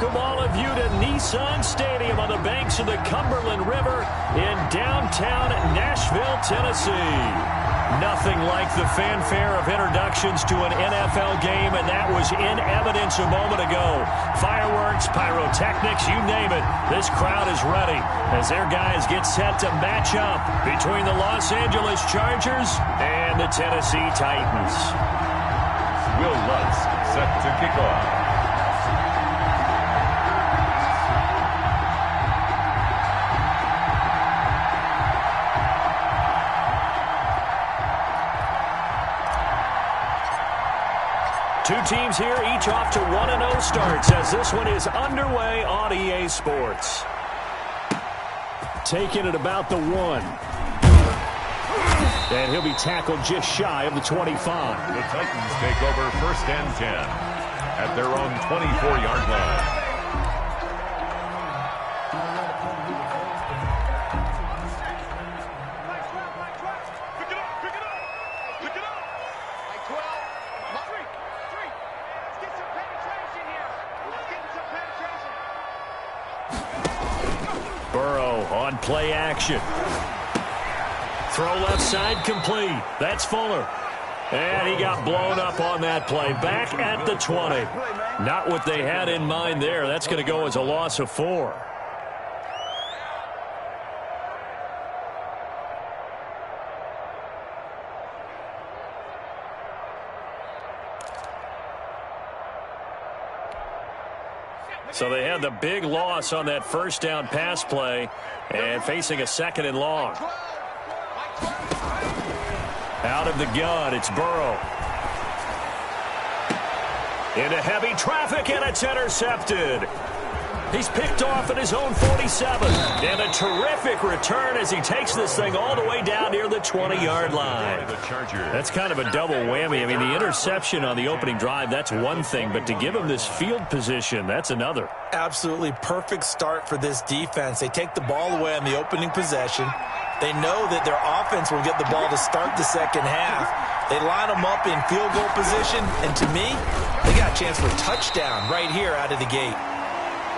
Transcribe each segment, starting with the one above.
welcome all of you to Nissan Stadium on the banks of the Cumberland River in downtown Nashville, Tennessee. Nothing like the fanfare of introductions to an NFL game, and that was in evidence a moment ago. Fireworks, pyrotechnics, you name it. This crowd is ready as their guys get set to match up between the Los Angeles Chargers and the Tennessee Titans. Will Lutz set to kick off. Two teams here, each off to 1-0 starts as this one is underway on EA Sports. Taking it about the 1. And he'll be tackled just shy of the 25. The Titans take over 1st and 10 at their own 24-yard line. On play action. Throw left side complete. That's Fuller. And he got blown up on that play. Back at the 20. Not what they had in mind there. That's going to go as a loss of 4. So they had the big loss on that first down pass play and facing a 2nd and long. Out of the gun, it's Burrow. Into heavy traffic, and it's intercepted. He's picked off at his own 47. And a terrific return as he takes this thing all the way down near the 20-yard line. That's kind of a double whammy. I mean, the interception on the opening drive, that's one thing. But to give him this field position, that's another. Absolutely perfect start for this defense. They take the ball away on the opening possession. They know that their offense will get the ball to start the second half. They line them up in field goal position. And to me, they got a chance for a touchdown right here out of the gate.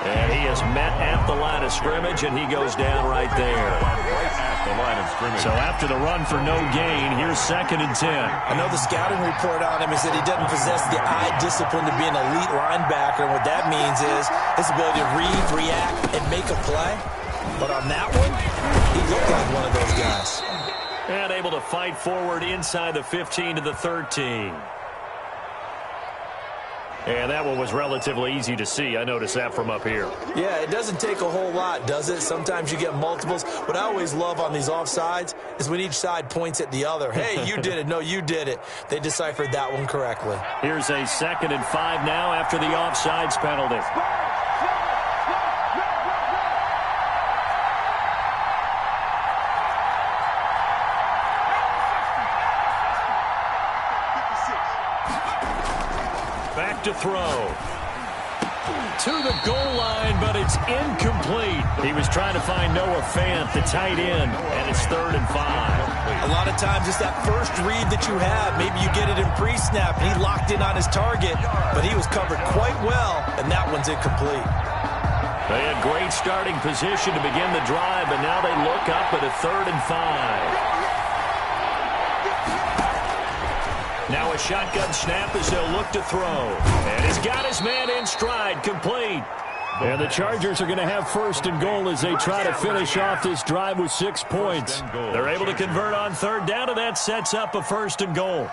And he is met at the line of scrimmage, and he goes down right there. Right at the line of scrimmage. So after the run for no gain, here's 2nd and 10. I know the scouting report on him is that he doesn't possess the eye discipline to be an elite linebacker. And what that means is his ability to read, react, and make a play. But on that one, he looked like one of those guys. And able to fight forward inside the 15 to the 13. And that one was relatively easy to see. I noticed that from up here. Yeah, it doesn't take a whole lot, does it? Sometimes you get multiples. What I always love on these offsides is when each side points at the other. Hey, you did it. No, you did it. They deciphered that one correctly. Here's a 2nd and 5 now after the offsides penalty. To throw to the goal line, but it's incomplete. He was trying to find Noah Fant, the tight end, and it's 3rd and 5. A lot of times it's that first read that you have. Maybe you get it in pre-snap, and he locked in on his target, but he was covered quite well, and that one's incomplete. They had great starting position to begin the drive, but now they look up at a 3rd and 5. Now a shotgun snap as they'll look to throw. And he's got his man in stride, complete. And the Chargers are going to have 1st and goal as they try to finish off this drive with 6 points. They're able to convert on 3rd down, and that sets up a 1st and goal.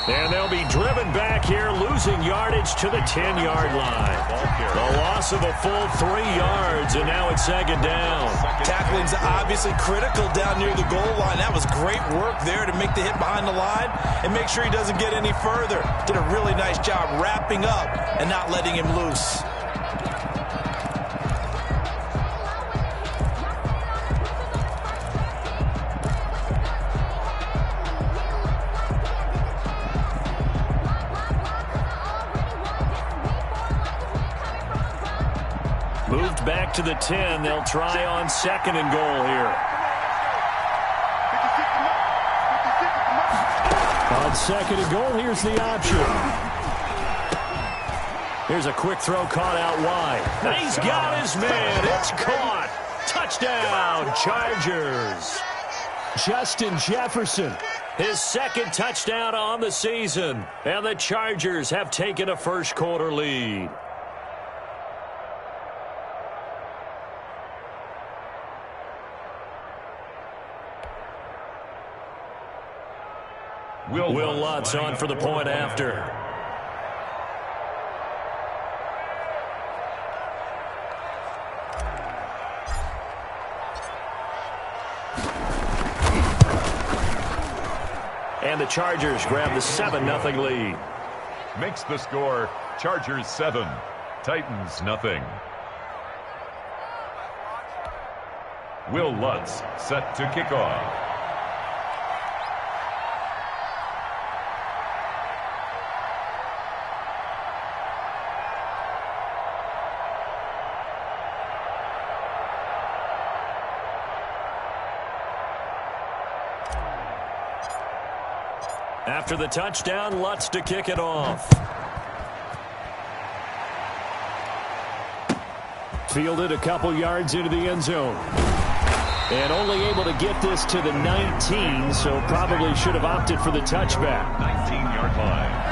And they'll be driven back here, losing yardage to the 10-yard line. The loss of a full 3 yards, and now it's 2nd down. Tackling's obviously critical down near the goal line. That was great work there to make the hit behind the line and make sure he doesn't get any further. Did a really nice job wrapping up and not letting him loose. Moved back to the 10. They'll try on 2nd and goal here. On 2nd and goal, here's the option. Here's a quick throw caught out wide. He's got his man. It's caught. Touchdown, Chargers. Justin Jefferson, his 2nd touchdown on the season. And the Chargers have taken a first-quarter lead. Will Lutz on for the point after. And the Chargers grab the 7-0 lead. Makes the score Chargers 7, Titans nothing. Will Lutz set to kick off. After the touchdown, Lutz to kick it off. Fielded a couple yards into the end zone. And only able to get this to the 19, so probably should have opted for the touchback. 19-yard line.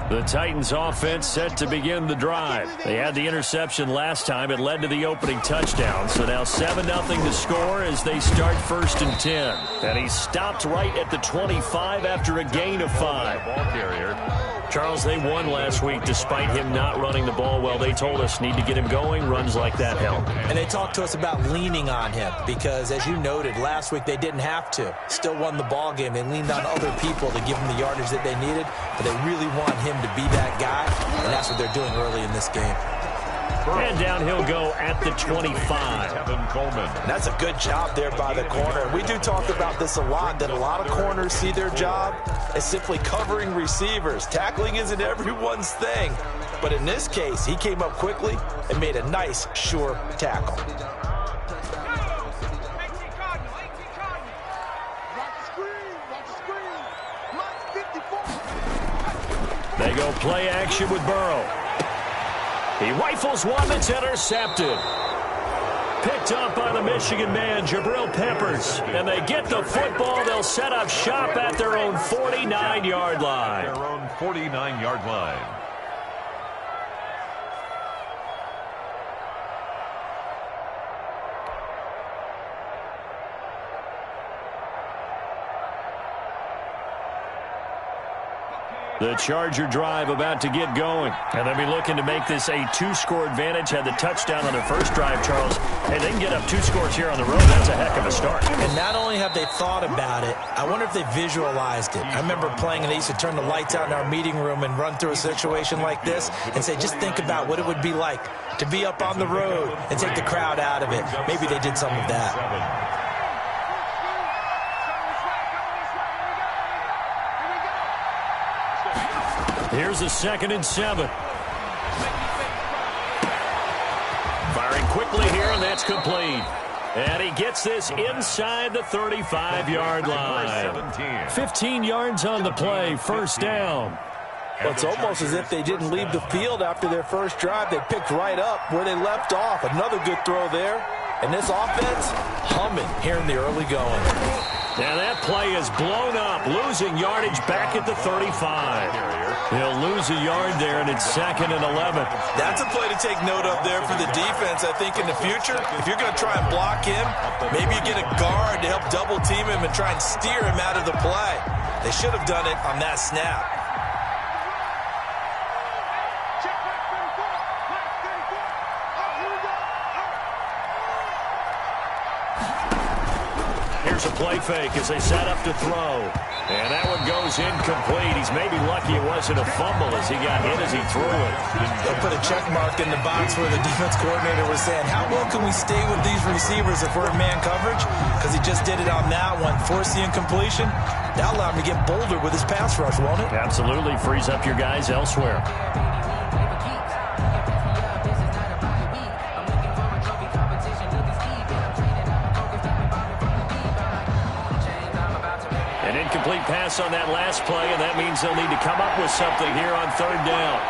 The Titans offense set to begin the drive. They had the interception last time. It led to the opening touchdown. So now 7-0 to score as they start 1st and 10. And he stopped right at the 25 after a gain of 5. Ball carrier. Charles, they won last week despite him not running the ball well. They told us need to get him going. Runs like that help. And they talked to us about leaning on him because, as you noted, last week they didn't have to. Still won the ball game. They leaned on other people to give them the yardage that they needed, but they really want him to be that guy, and that's what they're doing early in this game. And down he'll go at the 25. Kevin Coleman. That's a good job there by the corner. We do talk about this a lot, that a lot of corners see their job as simply covering receivers. Tackling isn't everyone's thing. But in this case, he came up quickly and made a nice, sure tackle. They go play action with Burrow. He rifles one that's intercepted. Picked up by the Michigan man, Jabril Peppers. And they get the football. They'll set up shop at their own 49-yard line. Their own 49-yard line. The Charger drive about to get going. And they'll be looking to make this a 2-score advantage. Had the touchdown on their first drive, Charles. Hey, they can get up 2 scores here on the road. That's a heck of a start. And not only have they thought about it, I wonder if they visualized it. I remember playing, and they used to turn the lights out in our meeting room and run through a situation like this and say, just think about what it would be like to be up on the road and take the crowd out of it. Maybe they did some of that. Here's a 2nd and 7. Firing quickly here, and that's complete. And he gets this inside the 35-yard line. 15 yards on the play, 1st down. Well, it's almost as if they didn't leave the field after their first drive. They picked right up where they left off. Another good throw there. And this offense, humming here in the early going. Now that play is blown up, losing yardage back at the 35. He'll lose a yard there, and it's 2nd and 11. That's a play to take note of there for the defense, I think, in the future. If you're going to try and block him, maybe you get a guard to help double-team him and try and steer him out of the play. They should have done it on that snap. Here's a play fake as they set up to throw. And that one goes incomplete. He's maybe lucky it wasn't a fumble as he got hit as he threw it. They put a check mark in the box where the defense coordinator was saying, how well can we stay with these receivers if we're in man coverage? Because he just did it on that one. Forced the incompletion. That allowed him to get bolder with his pass rush, won't it? Absolutely. Frees up your guys elsewhere. Incomplete pass on that last play, and that means they'll need to come up with something here on third down.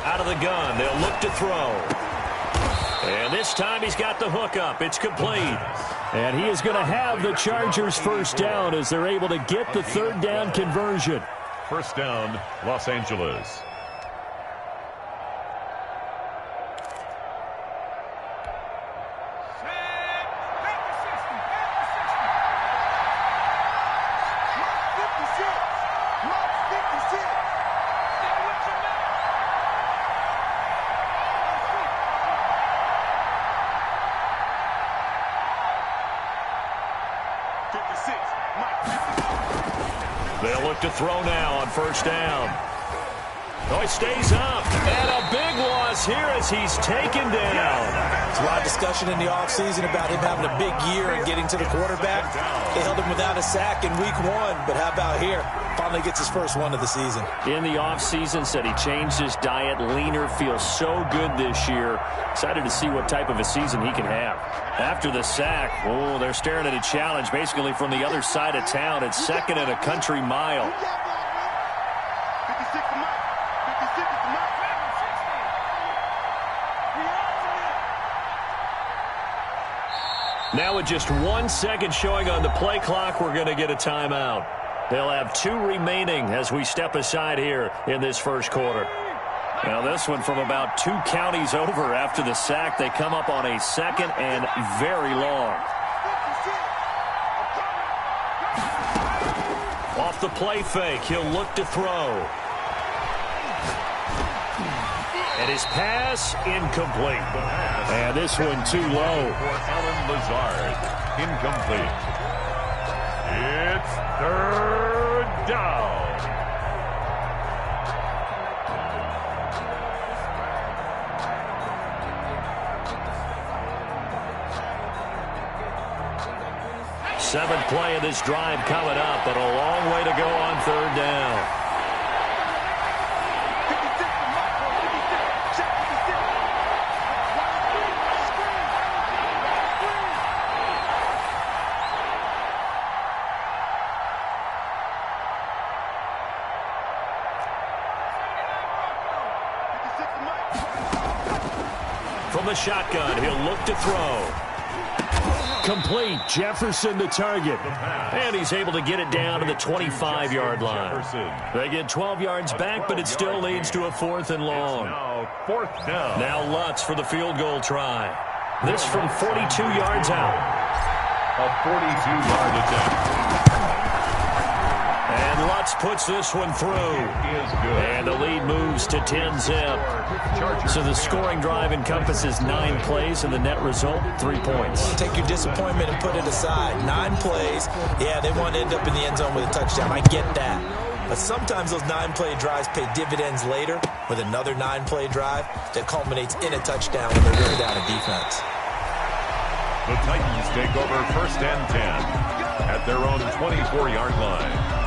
Out of the gun, they'll look to throw. And this time he's got the hook up. It's complete. And he is going to have the Chargers first down as they're able to get the third down conversion. First down, Los Angeles. They'll look to throw now on first down. Oh, he stays up. And a big loss here as he's taken down. There's a lot of discussion in the offseason about him having a big year and getting to the quarterback. They held him without a sack in week 1, but how about here? Finally gets his first one of the season. In the offseason, said he changed his diet, leaner, feels so good this year. Excited to see what type of a season he can have. After the sack, oh, they're staring at a challenge basically from the other side of town. It's second and a country mile. Now with just 1 second showing on the play clock, we're going to get a timeout. They'll have 2 remaining as we step aside here in this first quarter. Now this one from about 2 counties over after the sack. They come up on a second and very long. Off the play fake, he'll look to throw. And his pass incomplete. And this one too low. For Alan Lazard, incomplete. It's third down. Seventh play of this drive coming up, but a long way to go on third down. From the shotgun, he'll look to throw. Complete. Jefferson the target. And he's able to get it down to the 25-yard line. They get 12 yards back, but it still leads to a 4th and long. Now fourth down. Now Lutz for the field goal try. This from 42 yards out. A 42-yard attempt. And Lutz puts this one through. And the lead moves to 10-zip. So the scoring drive encompasses 9 plays, and the net result, 3 points. Take your disappointment and put it aside. 9 plays. Yeah, they want to end up in the end zone with a touchdown. I get that. But sometimes those 9-play drives pay dividends later with another 9-play drive that culminates in a touchdown when they're really down in defense. The Titans take over first and 10 at their own 24-yard line.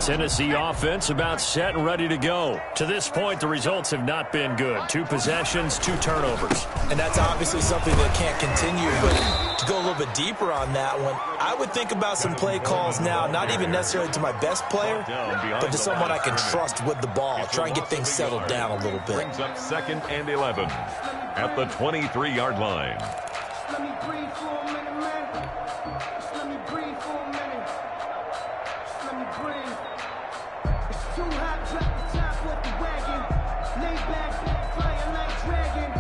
Tennessee offense about set and ready to go. To this point, the results have not been good. 2 possessions, 2 turnovers. And that's obviously something that can't continue. But to go a little bit deeper on that one, I would think about some play calls now, not even necessarily to my best player, but to someone I can trust with the ball. Try and get things settled down a little bit. Brings up 2nd and 11 at the 23-yard line. Let me breathe for a minute, man. Just let me breathe for a minute. Just let me breathe. It's too hot, drop the top with the wagon. Lay back, flying like dragon.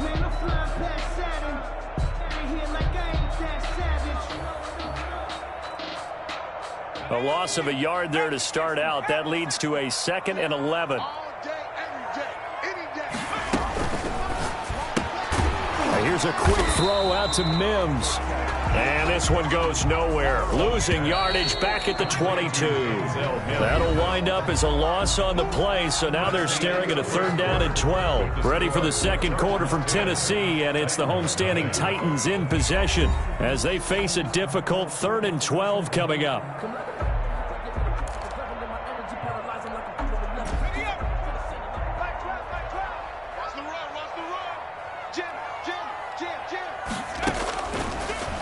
Man, I'm flying past Saturn. Out of here like I ain't that savage. A loss of a yard there to start out. That leads to a 2nd and 11. Here's a quick throw out to Mims. And this one goes nowhere. Losing yardage back at the 22. That'll wind up as a loss on the play, so now they're staring at a 3rd down and 12. Ready for the second quarter from Tennessee, and it's the homestanding Titans in possession as they face a difficult 3rd and 12 coming up.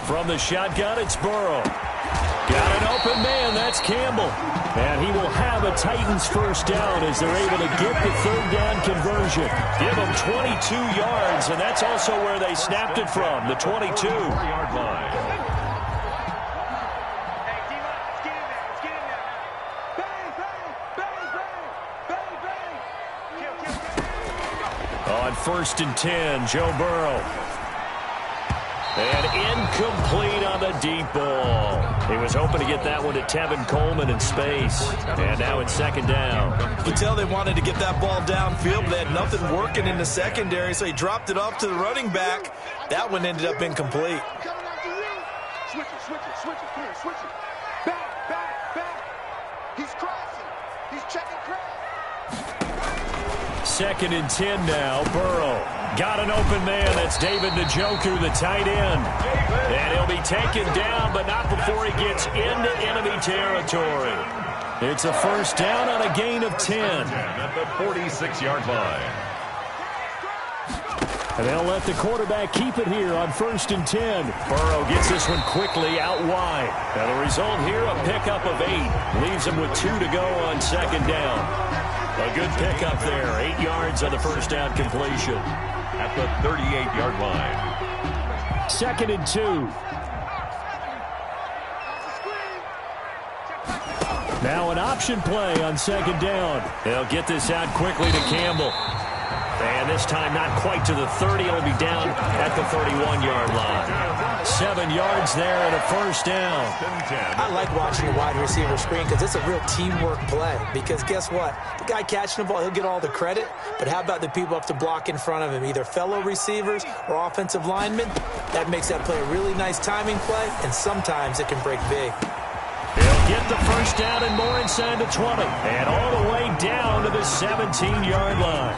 From the shotgun, it's Burrow. Got an open man, that's Campbell. And he will have a Titans first down as they're able to get the 3rd down conversion. Give them 22 yards, and that's also where they snapped it from, the 22-yard line. On 1st and 10, Joe Burrow. And incomplete on the deep ball. He was hoping to get that one to Tevin Coleman in space. And now it's 2nd down. You could tell they wanted to get that ball downfield, but they had nothing working in the secondary, so he dropped it off to the running back. That one ended up incomplete. Switch it, clear, switch it. Back. He's crossing. He's checking cross. 2nd and 10 now, Burrow. Got an open man. That's David Njoku, the tight end. And he'll be taken down, but not before he gets into enemy territory. It's a first down on a gain of 10. At the 46-yard line. And they'll let the quarterback keep it here on 1st and 10. Burrow gets this one quickly out wide. And the result here, a pickup of 8. Leaves him with 2 to go on 2nd down. A good pickup there. 8 yards on the first down completion. At the 38-yard line. 2nd and 2. Now an option play on 2nd down. They'll get this out quickly to Campbell. And this time not quite to the 30. It'll be down at the 31-yard line. 7 yards there and a first down. I like watching the wide receiver screen because it's a real teamwork play. Because guess what? The guy catching the ball, he'll get all the credit. But how about the people up to block in front of him, either fellow receivers or offensive linemen? That makes that play a really nice timing play, and sometimes it can break big. They'll get the first down and more inside the 20. And all the way down to the 17-yard line.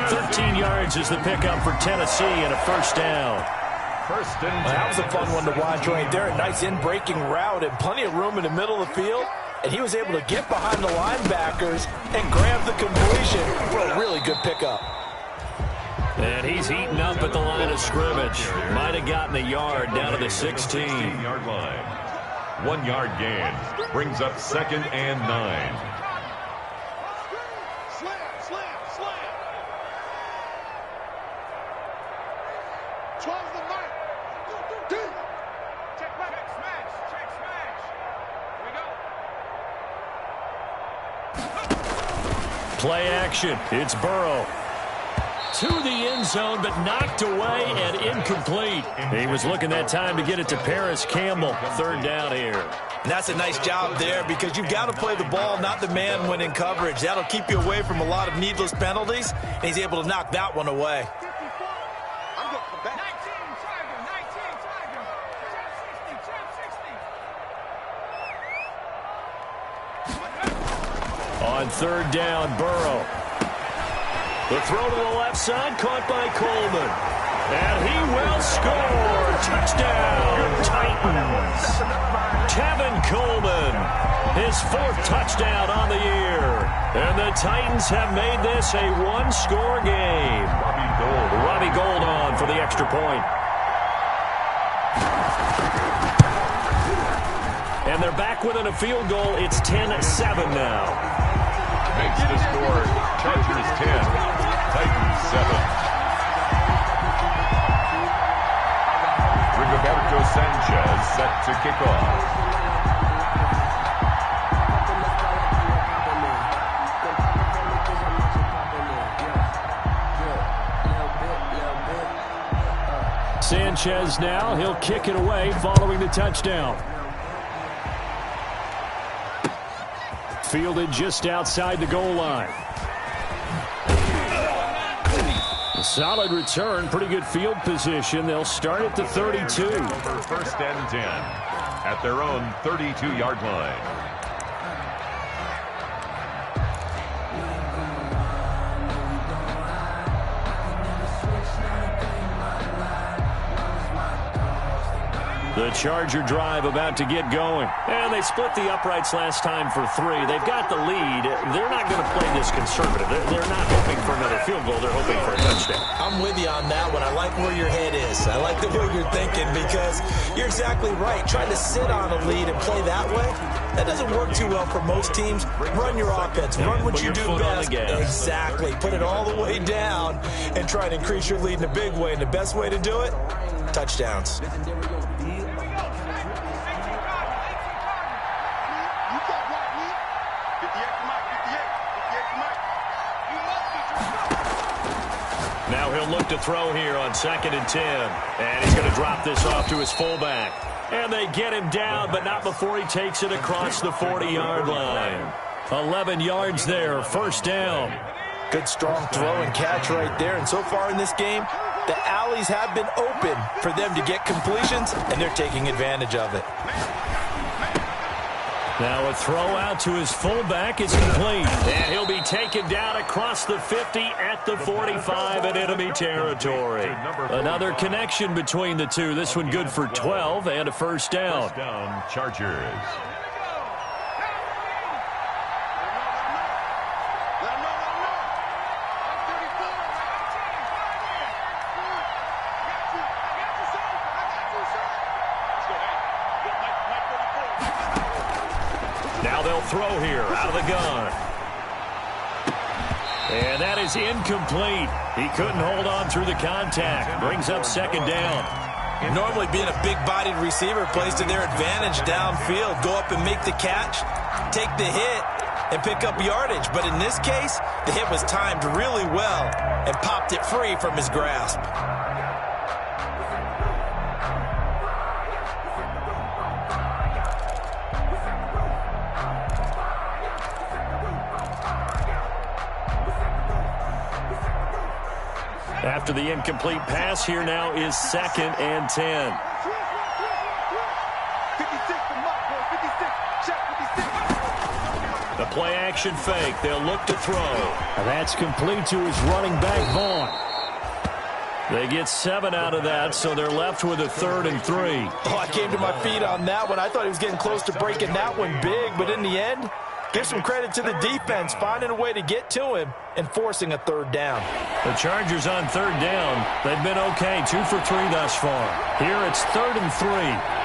13 yards is the pickup for Tennessee and a first down. First and 10. That was a fun one to watch right there. A nice in-breaking route and plenty of room in the middle of the field. And he was able to get behind the linebackers and grab the completion for a really good pickup. And he's eaten up at the line of scrimmage. Might have gotten a yard down to the 16-yard line. 1 yard gain brings up 2nd and 9. Slam. 12's the mark. Check smash. Here we go. Play action. It's Burrow. To the end zone, but knocked away and incomplete. He was looking that time to get it to Paris Campbell. 3rd down here. And that's a nice job there because you've got to play the ball, not the man when in coverage. That'll keep you away from a lot of needless penalties, and he's able to knock that one away. I'm going to come back. 19 Tiger. Champ 60. On 3rd down, Burrow. The throw to the left side, caught by Coleman. And he will score. Touchdown, Titans. Tevin Coleman, his 4th touchdown on the year. And the Titans have made this a one-score game. Robbie Gould on for the extra point. And they're back within a field goal. It's 10-7 now. Makes the score Chargers 10, Titans 7. Rigoberto Sanchez set to kick off. Sanchez now, he'll kick it away following the touchdown. Fielded just outside the goal line. A solid return, pretty good field position. They'll start at the 32. For 1st and 10 at their own 32-yard line. The Charger drive about to get going. And they split the uprights last time for 3. They've got the lead. They're not going to play this conservative. They're not hoping for another field goal. They're hoping for a touchdown. I'm with you on that one. I like where your head is. I like the way you're thinking because you're exactly right. Trying to sit on a lead and play that way, that doesn't work too well for most teams. Run your offense. Run what you do best. Exactly. Put it all the way down and try to increase your lead in a big way. And the best way to do it, touchdowns. Now he'll look to throw here on 2nd and 10. And he's going to drop this off to his fullback. And they get him down, but not before he takes it across the 40-yard line. 11 yards there, 1st down. Good strong throw and catch right there. And so far in this game, the alleys have been open for them to get completions, and they're taking advantage of it. Now a throw out to his fullback is complete. And he'll be taken down across the 50 at the 45 in enemy territory. Another connection between the two. This one good for 12 and a 1st down. 1st down, Chargers. Now they'll throw here out of the gun. And that is incomplete. He couldn't hold on through the contact. Brings up 2nd down. Normally being a big-bodied receiver plays to their advantage downfield. Go up and make the catch, take the hit, and pick up yardage. But in this case, the hit was timed really well and popped it free from his grasp. After the incomplete pass, here now is 2nd and 10. The play action fake. They'll look to throw. And that's complete to his running back, Vaughn. They get 7 out of that, so they're left with a 3rd and 3. Oh, I came to my feet on that one. I thought he was getting close to breaking that one big, but in the end, give some credit to the defense, finding a way to get to him and forcing a 3rd down. The Chargers on 3rd down. They've been okay, 2 for 3 thus far. Here it's 3rd and 3.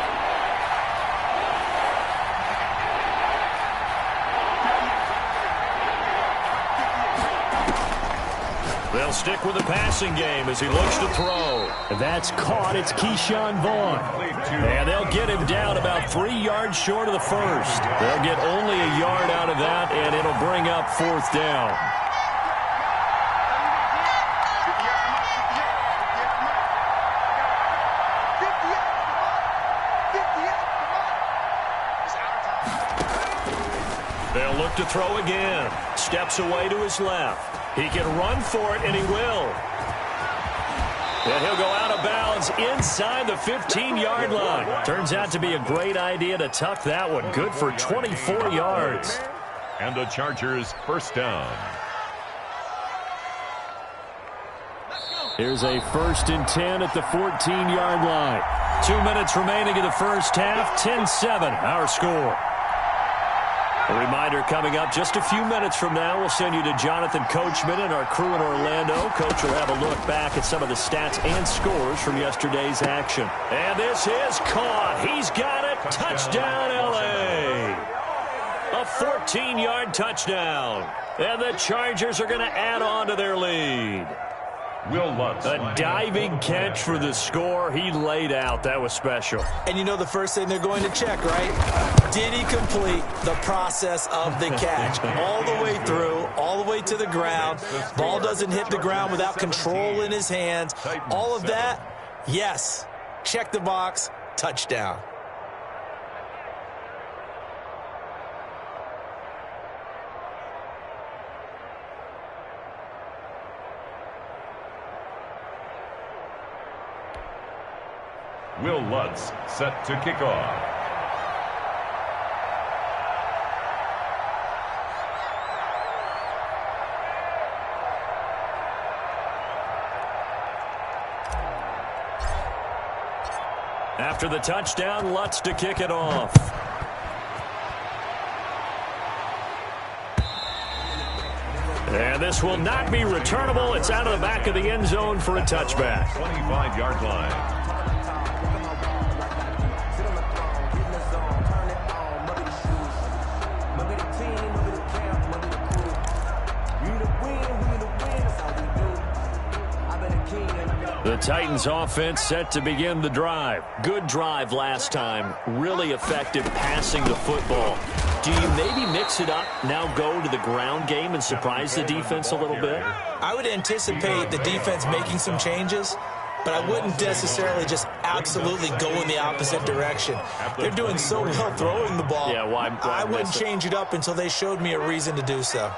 They'll stick with the passing game as he looks to throw. That's caught. It's Keyshawn Vaughn. And they'll get him down about 3 yards short of the 1st. They'll get only a yard out of that, and it'll bring up 4th down. They'll look to throw again. Steps away to his left. He can run for it, and he will. And he'll go out of bounds inside the 15-yard line. Turns out to be a great idea to tuck that one. Good for 24 yards. And the Chargers 1st down. Here's a 1st and 10 at the 14-yard line. 2 minutes remaining in the first half. 10-7, our score. A reminder coming up just a few minutes from now. We'll send you to Jonathan Coachman and our crew in Orlando. Coach will have a look back at some of the stats and scores from yesterday's action. And this is caught. He's got it. Touchdown, LA. A 14-yard touchdown. And the Chargers are going to add on to their lead. A diving catch for the score. He laid out. That was special. And you know the first thing they're going to check, right? Did he complete the process of the catch? All the way through, all the way to the ground. Ball doesn't hit the ground without control in his hands. All of that, yes. Check the box. Touchdown. Will Lutz set to kick off. After the touchdown, Lutz to kick it off. And this will not be returnable. It's out of the back of the end zone for a touchback. 25-yard line. The Titans offense set to begin the drive. Good drive last time. Really effective passing the football. Do you maybe mix it up, now go to the ground game and surprise the defense a little bit? I would anticipate the defense making some changes, but I wouldn't necessarily just absolutely go in the opposite direction. They're doing so well throwing the ball. Yeah, well, I wouldn't change it up until they showed me a reason to do so.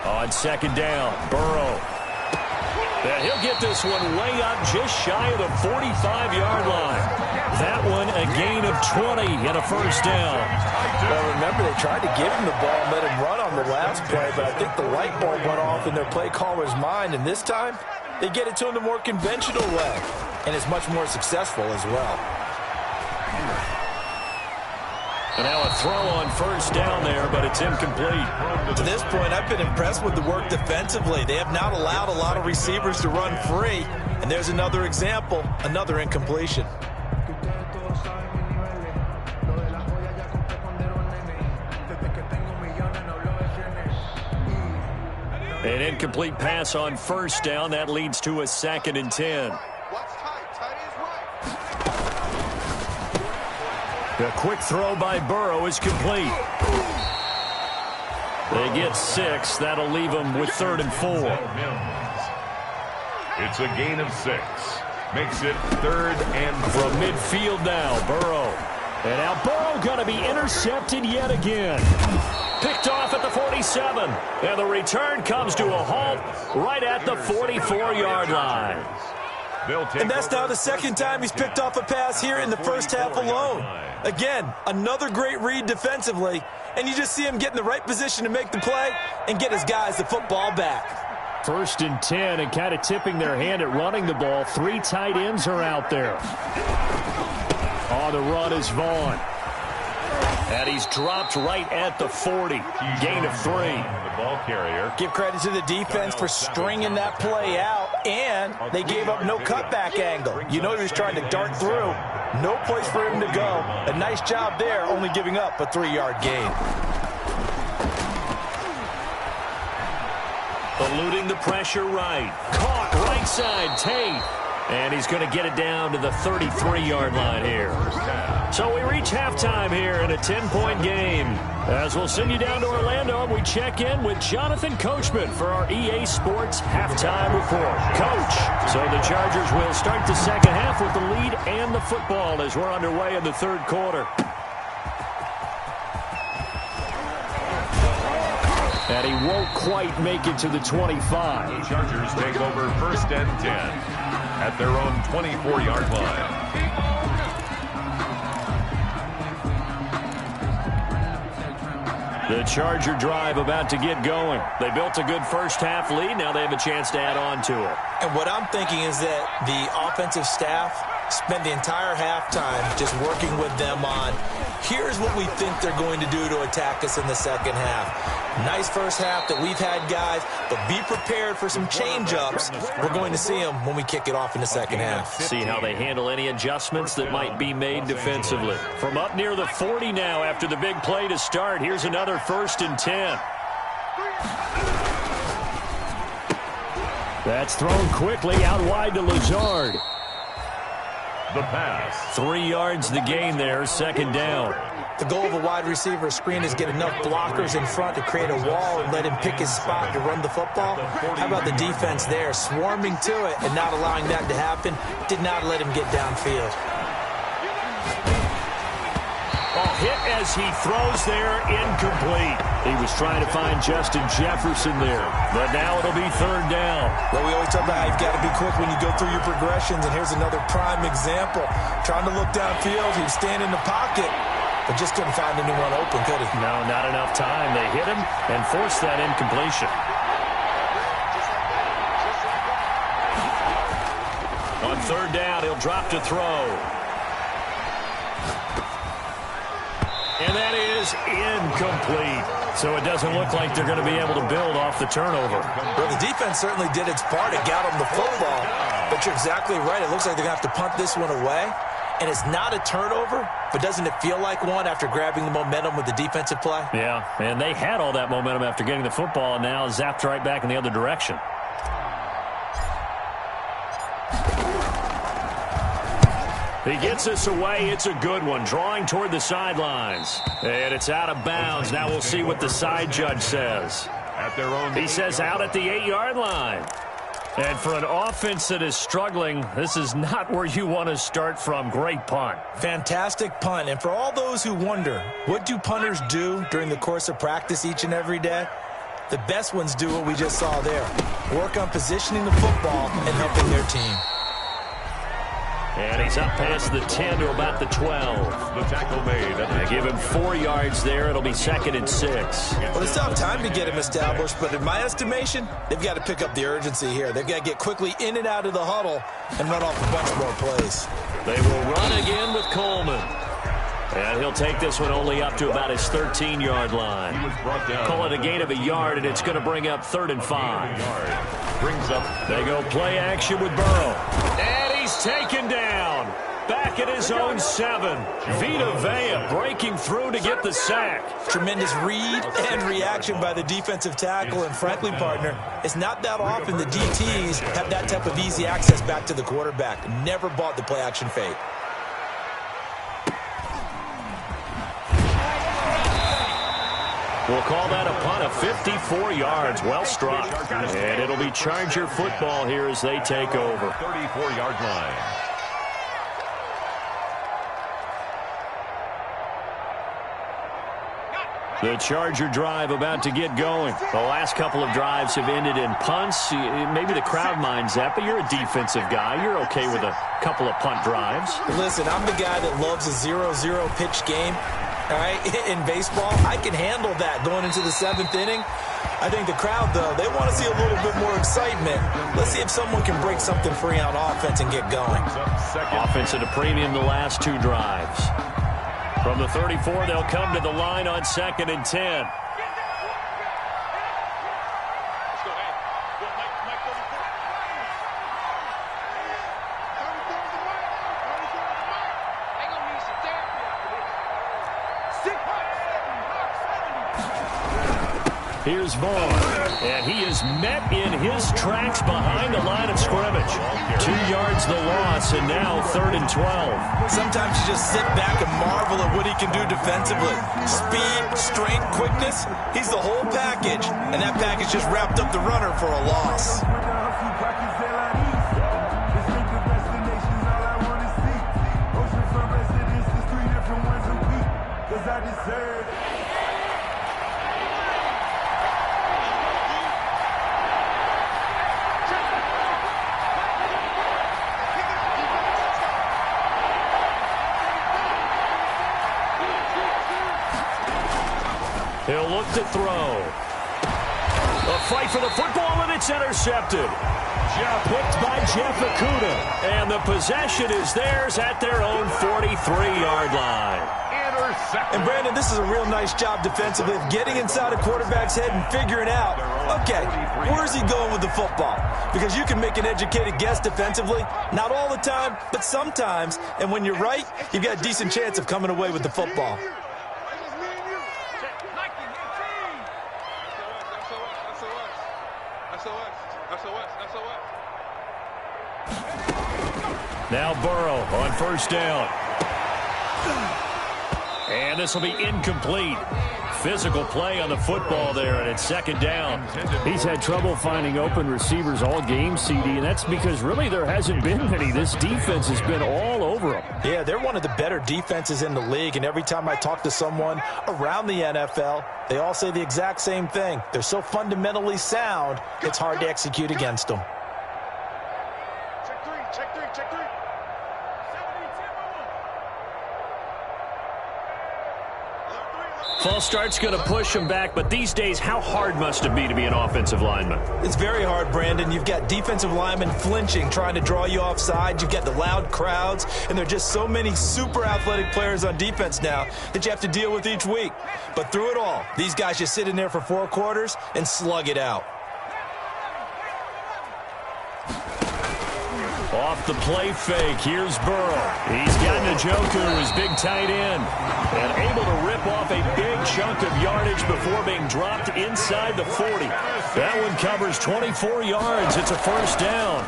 On second down, Burrow. And he'll get this one way up just shy of the 45-yard line. That one a gain of 20 and a first down. Well, remember, they tried to give him the ball and let him run on the last play, but I think the light bulb went off in their play caller's mind, and this time they get it to him the more conventional way, and it's much more successful as well. And now a throw on first down there, but it's incomplete. To this point, I've been impressed with the work defensively. They have not allowed a lot of receivers to run free. And there's another example, another incompletion. An incomplete pass on first down. That leads to a 2nd and 10. A quick throw by Burrow is complete. They get 6. That'll leave them with 3rd and 4. It's a gain of 6. Makes it 3rd and 4. From midfield now, Burrow. And now Burrow going to be intercepted yet again. Picked off at the 47. And the return comes to a halt right at the 44-yard line. And that's now the second time he's picked off a pass here in the first half alone. Again, another great read defensively, and you just see him get in the right position to make the play and get his guys the football back. 1st and 10, and kind of tipping their hand at running the ball. 3 tight ends are out there. On the run is Vaughn. And he's dropped right at the 40. Gain of 3. The ball carrier. Give credit to the defense for stringing that play out, and they gave up no cutback angle. You know he was trying to dart through. No place for him to go. A nice job there, only giving up a 3-yard gain. Eluding the pressure right. Caught right side, Tate. And he's going to get it down to the 33-yard line here. So we reach halftime here in a 10-point game. As we'll send you down to Orlando, and we check in with Jonathan Coachman for our EA Sports Halftime Report. Coach, so the Chargers will start the second half with the lead and the football as we're underway in the third quarter. And he won't quite make it to the 25. The Chargers take over 1st and 10 at their own 24-yard line. The Charger drive about to get going. They built a good first-half lead. Now they have a chance to add on to it. And what I'm thinking is that the offensive staff spent the entire halftime just working with them on, here's what we think they're going to do to attack us in the second half. Nice first half that we've had, guys, but be prepared for some change-ups. We're going to see them when we kick it off in the second half. See how they handle any adjustments that might be made defensively. From up near the 40 now after the big play to start, here's another 1st and 10. That's thrown quickly out wide to Lazard. The pass. 3 yards the gain there, 2nd down. The goal of a wide receiver screen is get enough blockers in front to create a wall and let him pick his spot to run the football. How about the defense there, swarming to it and not allowing that to happen? Did not let him get downfield. Hit as he throws there, incomplete. He was trying to find Justin Jefferson there, but now it'll be 3rd down. Well, we always talk about how you've got to be quick when you go through your progressions, and here's another prime example. Trying to look downfield, he was standing in the pocket, but just couldn't find anyone open, could he? No, not enough time. They hit him and forced that incompletion. On 3rd down, he'll drop to throw. And that is incomplete. So it doesn't look like they're going to be able to build off the turnover. Well, the defense certainly did its part. It got them the football. But you're exactly right. It looks like they're going to have to punt this one away. And it's not a turnover, but doesn't it feel like one after grabbing the momentum with the defensive play? Yeah, and they had all that momentum after getting the football and now zapped right back in the other direction. He gets us away. It's a good one. Drawing toward the sidelines. And it's out of bounds. Now we'll see what the side judge says. At their own. He says out at the 8-yard line. And for an offense that is struggling, this is not where you want to start from. Great punt. Fantastic punt. And for all those who wonder, what do punters do during the course of practice each and every day? The best ones do what we just saw there. Work on positioning the football and helping their team. And he's up past the 10 to about the 12. The tackle made. They give him 4 yards there. It'll be 2nd and 6. Well, they still have time to get him established, but in my estimation, they've got to pick up the urgency here. They've got to get quickly in and out of the huddle and run off a bunch more plays. They will run again with Coleman. And he'll take this one only up to about his 13-yard line. Call it a gain of a yard, and it's going to bring up 3rd and 5. Brings up. They go play action with Burrow. And he's taken down. Back at his own 7. Vita Vea breaking through to get the sack. Tremendous read and reaction by the defensive tackle. And frankly, partner, it's not that often the DTs have that type of easy access back to the quarterback. Never bought the play action fake. We'll call that a punt of 54 yards. Well struck. And it'll be Charger football here as they take over. 34-yard line. The Charger drive about to get going. The last couple of drives have ended in punts. Maybe the crowd minds that, but you're a defensive guy. You're okay with a couple of punt drives. Listen, I'm the guy that loves a 0-0 pitch game. All right, in baseball, I can handle that going into the 7th inning. I think the crowd, though, they want to see a little bit more excitement. Let's see if someone can break something free on offense and get going. Offense at a premium the last 2 drives. From the 34, they'll come to the line on 2nd and 10. Here's Vaughn, and he is met in his tracks behind the line of scrimmage. 2 yards the loss, and now 3rd and 12. Sometimes you just sit back and marvel at what he can do defensively. Speed, strength, quickness, he's the whole package. And that package just wrapped up the runner for a loss. He'll look to throw. A fight for the football, and it's intercepted. Picked by Jeff Okudah. And the possession is theirs at their own 43-yard line. And, Brandon, this is a real nice job defensively of getting inside a quarterback's head and figuring out, okay, where's he going with the football? Because you can make an educated guess defensively. Not all the time, but sometimes. And when you're right, you've got a decent chance of coming away with the football. Now Burrow on first down. And this will be incomplete. Physical play on the football there, and it's second down. He's had trouble finding open receivers all game, CD, and that's because really there hasn't been many. This defense has been all over them. Yeah, they're one of the better defenses in the league, and every time I talk to someone around the NFL, they all say the exact same thing. They're so fundamentally sound, it's hard to execute against them. False start's going to push him back, but these days, how hard must it be to be an offensive lineman? It's very hard, Brandon. You've got defensive linemen flinching, trying to draw you offside. You've got the loud crowds, and there are just so many super athletic players on defense now that you have to deal with each week. But through it all, these guys just sit in there for 4 quarters and slug it out. Off the play fake, here's Burrow. He's got Njoku, his big tight end, and able to rip off a big chunk of yardage before being dropped inside the 40. That one covers 24 yards. It's a first down.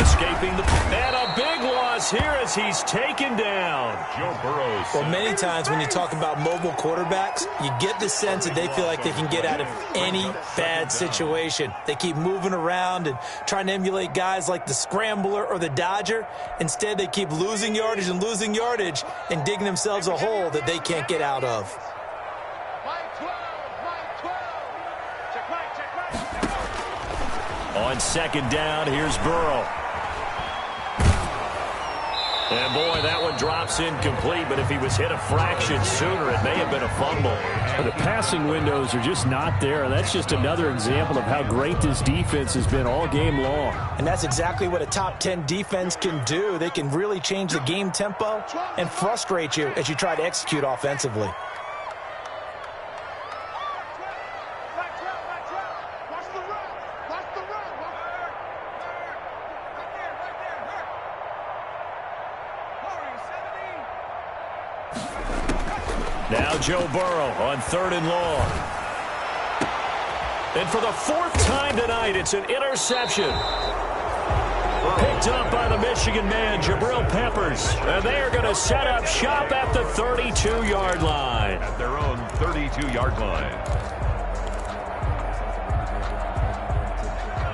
Escaping the... And a big loss here as he's taken down. Joe Burrow. Well, many times when you talk about mobile quarterbacks, you get the sense that they feel like they can get out of any bad situation. They keep moving around and trying to emulate guys like the Scrambler or the Dodger. Instead, they keep losing yardage and digging themselves a hole that they can't get out of. On second down, here's Burrow. And, boy, that one drops incomplete, but if he was hit a fraction sooner, it may have been a fumble. The passing windows are just not there. That's just another example of how great this defense has been all game long. And that's exactly what a top 10 defense can do. They can really change the game tempo and frustrate you as you try to execute offensively. Now Joe Burrow on 3rd and long. And for the 4th time tonight, it's an interception. Picked up by the Michigan man, Jabril Peppers. And they are going to set up shop at the 32-yard line. At their own 32-yard line.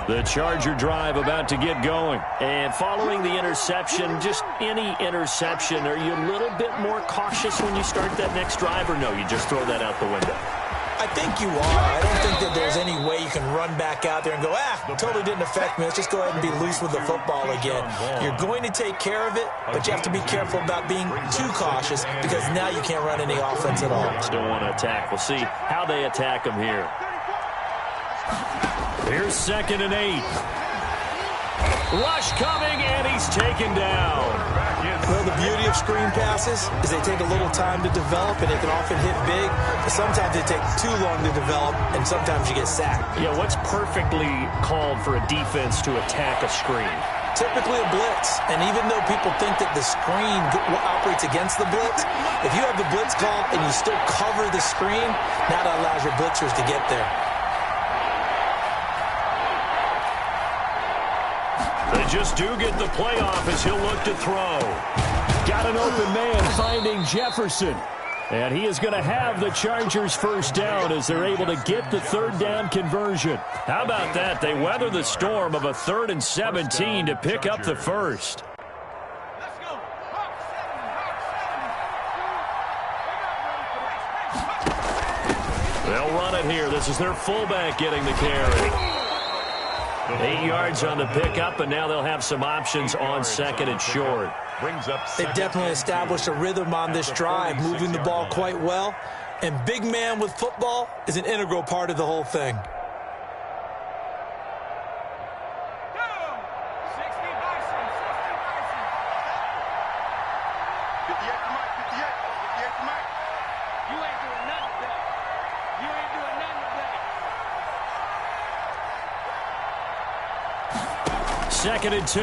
The Charger drive about to get going. And following the interception, just any interception, are you a little bit more cautious when you start that next drive, or no, you just throw that out the window? I think you are. I don't think that there's any way you can run back out there and go, totally didn't affect me. Let's just go ahead and be loose with the football again. You're going to take care of it, but you have to be careful about being too cautious because now you can't run any offense at all. Still want to attack. We'll see how they attack them here. Here's 2nd and 8. Rush coming, and he's taken down. Well, the beauty of screen passes is they take a little time to develop, and they can often hit big. But sometimes they take too long to develop, and sometimes you get sacked. Yeah, what's perfectly called for a defense to attack a screen? Typically a blitz. And even though people think that the screen operates against the blitz, if you have the blitz called and you still cover the screen, that allows your blitzers to get there. They just do get the playoff as he'll look to throw. Got an open man finding Jefferson. And he is going to have the Chargers first down as they're able to get the 3rd down conversion. How about that? They weather the storm of a 3rd and 17 to pick up the first. They'll run it here. This is their fullback getting the carry. 8 yards on the pickup, and now they'll have some options on 2nd and short. brings up They definitely established a rhythm on this drive, moving the ball quite well. And big man with football is an integral part of the whole thing. Second and 2.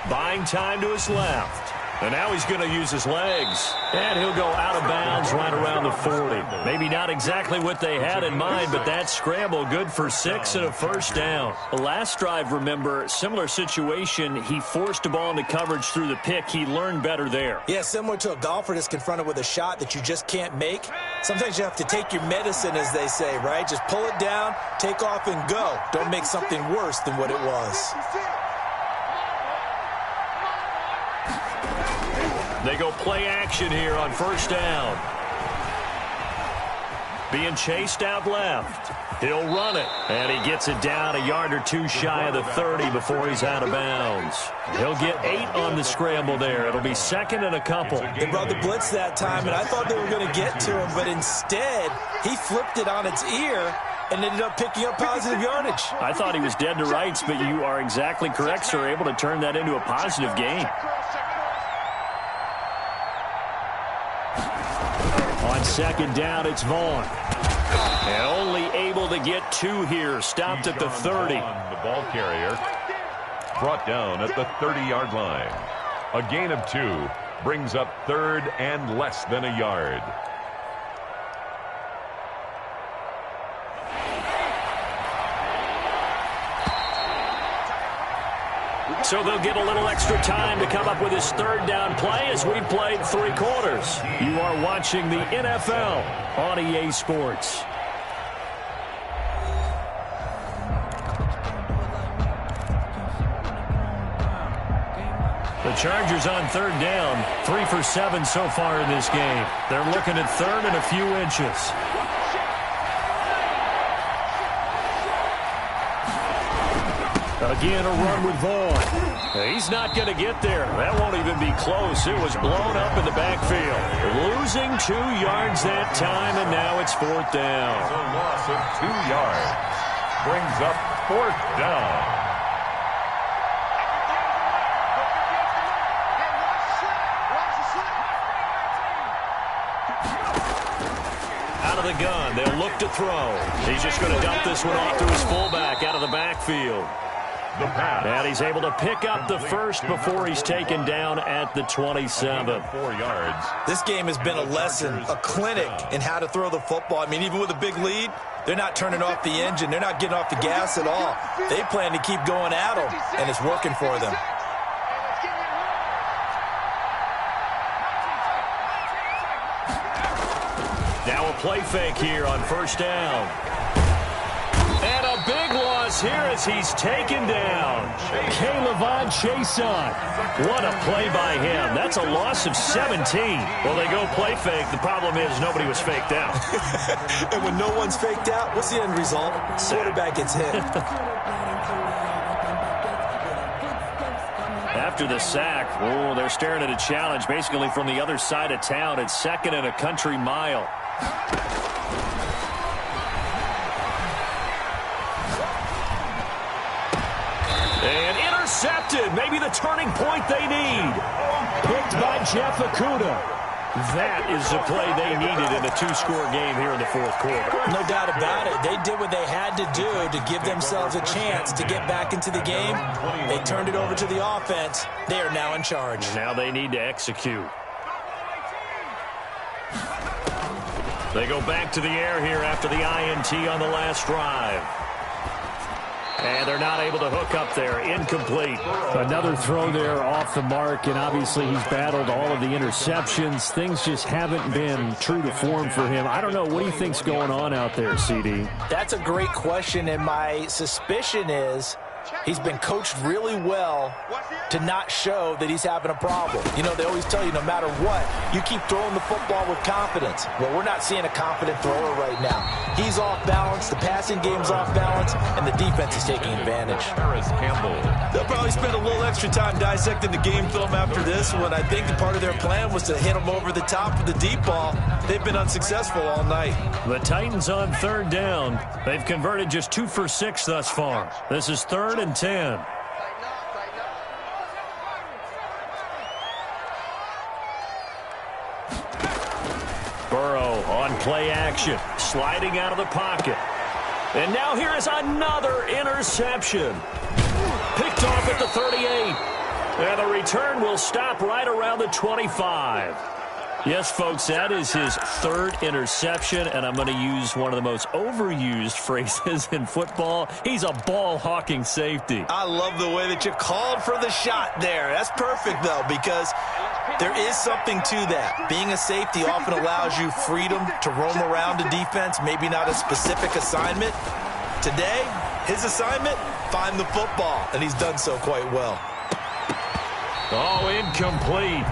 Buying time to his left. And now he's going to use his legs. And he'll go out of bounds right around the 40. Maybe not exactly what they had in mind, but that scramble good for 6 and a first down. The last drive, remember, similar situation. He forced a ball into coverage through the pick. He learned better there. Yeah, similar to a golfer that's confronted with a shot that you just can't make. Sometimes you have to take your medicine, as they say, right? Just pull it down, take off, and go. Don't make something worse than what it was. They go play action here on first down. Being chased out left. He'll run it. And he gets it down a yard or two shy of the 30 before he's out of bounds. He'll get 8 on the scramble there. It'll be second and a couple. They brought the blitz that time, and I thought they were going to get to him, but instead he flipped it on its ear and ended up picking up positive yardage. I thought he was dead to rights, but you are exactly correct, sir. Able to turn that into a positive gain. On second down, it's Vaughn. And only able to get 2 here. Stopped at the 30. The ball carrier brought down at the 30-yard line. A gain of 2 brings up third and less than a yard. So they'll get a little extra time to come up with his third down play as we played 3 quarters. You are watching the NFL on EA Sports. The Chargers on third down, 3 for 7 so far in this game. They're looking at third and a few inches. Again, a run with Vaughn. He's not going to get there. That won't even be close. It was blown up in the backfield. Losing 2 yards that time, and now it's 4th down. A loss of 2 yards brings up 4th down. Out of the gun, they'll look to throw. He's just going to dump this one off to his fullback out of the backfield. The pass. And he's able to pick up the first before he's taken down at the 27. 4 yards. This game has been a lesson, a clinic in how to throw the football. I mean, even with a big lead, they're not turning off the engine. They're not getting off the gas at all. They plan to keep going at them, and it's working for them. Now a play fake here on first down. And a big loss here as he's taken down. K'Lavon Chaisson. What a play by him. That's a loss of 17. Well, they go play fake. The problem is nobody was faked out. And when no one's faked out, what's the end result? Quarterback gets hit. After the sack, oh, they're staring at a challenge basically from the other side of town. It's second and a country mile. And intercepted. Maybe the turning point they need. Picked by Jeff Okudah. That is the play they needed in a 2-score game here in the 4th quarter. No doubt about it. They did what they had to do to give themselves a chance to get back into the game. They turned it over to the offense. They are now in charge. Now they need to execute. They go back to the air here after the INT on the last drive. And they're not able to hook up there. Incomplete. Another throw there off the mark, and obviously he's battled all of the interceptions. Things just haven't been true to form for him. I don't know. What do you think's going on out there, CD? That's a great question, and my suspicion is he's been coached really well to not show that he's having a problem. You know, they always tell you no matter what, you keep throwing the football with confidence. Well, we're not seeing a confident thrower right now. He's off balance, the passing game's off balance, and the defense is taking advantage. They'll probably spend a little extra time dissecting the game film after this one. I think part of their plan was to hit him over the top with the deep ball. They've been unsuccessful all night. The Titans on third down. They've converted just 2 for 6 thus far. This is 3rd and 10. Burrow on play action, sliding out of the pocket. And now here is another interception. Picked off at the 38. And the return will stop right around the 25. Yes, folks, that is his 3rd interception, and I'm going to use one of the most overused phrases in football. He's a ball-hawking safety. I love the way that you called for the shot there. That's perfect, though, because there is something to that. Being a safety often allows you freedom to roam around a defense, maybe not a specific assignment. Today, his assignment, find the football, and he's done so quite well. Oh, incomplete.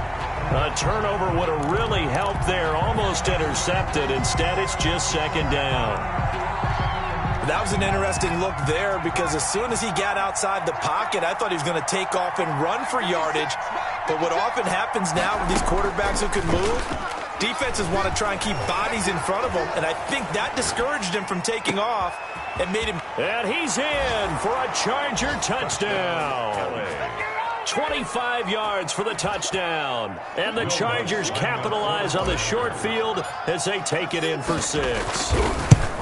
A turnover would have really helped there. Almost intercepted. Instead, it's just 2nd down. That was an interesting look there because as soon as he got outside the pocket, I thought he was going to take off and run for yardage. But what often happens now with these quarterbacks who can move, defenses want to try and keep bodies in front of them, and I think that discouraged him from taking off and made him... And he's in for a Charger touchdown. 25 yards for the touchdown. And the Chargers capitalize on the short field as they take it in for 6.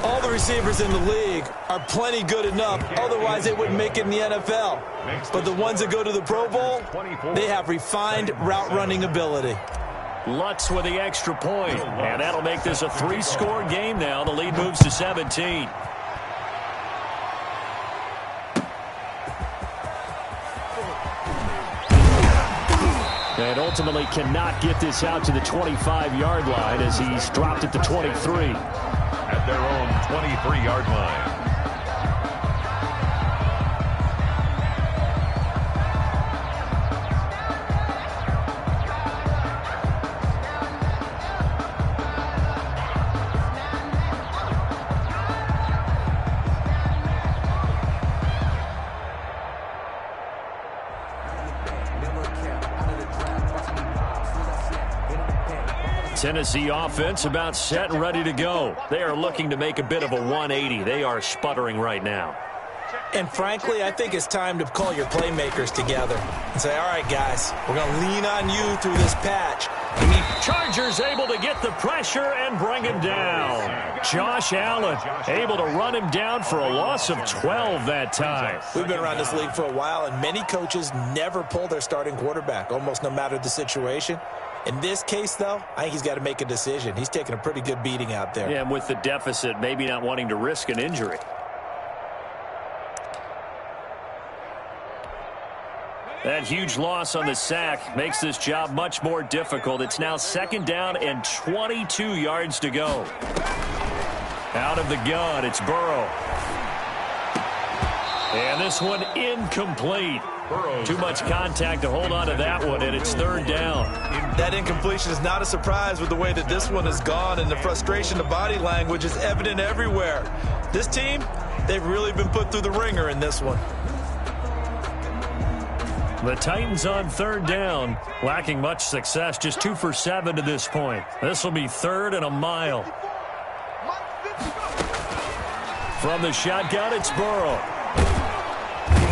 All the receivers in the league are plenty good enough. Otherwise, they wouldn't make it in the NFL. But the ones that go to the Pro Bowl, they have refined route running ability. Lutz with the extra point. And that'll make this a 3-score game now. The lead moves to 17. And ultimately cannot get this out to the 25-yard line as he's dropped it to 23. At their own 23-yard line. Tennessee offense about set and ready to go. They are looking to make a bit of a 180. They are sputtering right now. And frankly, I think it's time to call your playmakers together and say, all right, guys, we're going to lean on you through this patch. Chargers able to get the pressure and bring him down. Josh Allen able to run him down for a loss of 12 that time. We've been around this league for a while, and many coaches never pull their starting quarterback, almost no matter the situation. In this case, though, I think he's got to make a decision. He's taking a pretty good beating out there. Yeah, and with the deficit, maybe not wanting to risk an injury. That huge loss on the sack makes this job much more difficult. It's now 2nd down and 22 yards to go. Out of the gun, it's Burrow. And this one incomplete. Too much contact to hold on to that one, and it's 3rd down. That incompletion is not a surprise with the way that this one has gone, and the frustration of body language is evident everywhere. This team, they've really been put through the ringer in this one. The Titans on 3rd down, lacking much success, just 2 for 7 to this point. This will be 3rd and a mile. From the shotgun, it's Burrow.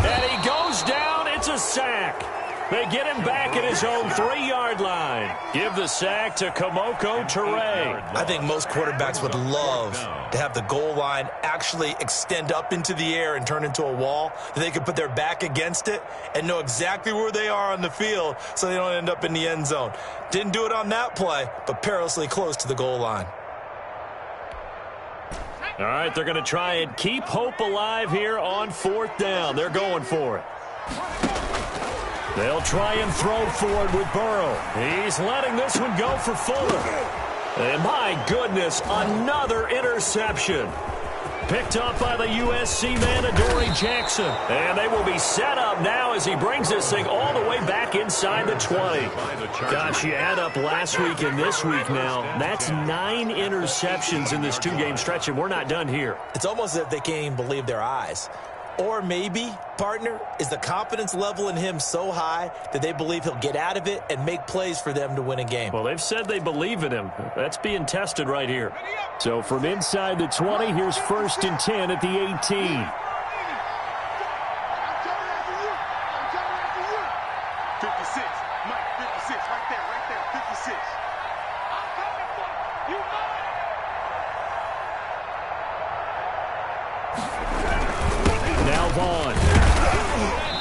And he goes down. It's a sack. They get him back at his own 3-yard line. Give the sack to Kamoko Toure. I think most quarterbacks would love to have the goal line actually extend up into the air and turn into a wall. They could put their back against it and know exactly where they are on the field so they don't end up in the end zone. Didn't do it on that play, but perilously close to the goal line. All right, they're going to try and keep hope alive here on 4th down. They're going for it. They'll try and throw forward with Burrow. He's letting this one go for Fuller. And my goodness, another interception. Picked up by the USC man, Adoree Jackson. And they will be set up now as he brings this thing all the way back inside the 20. Gosh, you add up last week and this week now. That's 9 interceptions in this 2-game stretch, and we're not done here. It's almost as if they can't even believe their eyes. Or maybe, partner, is the confidence level in him so high that they believe he'll get out of it and make plays for them to win a game. Well, they've said they believe in him. That's being tested right here. So from inside the 20, here's 1st and 10 at the 18. 56, Mike, 56, right there, 56. I'm coming for you, Mike. Now Vaughn.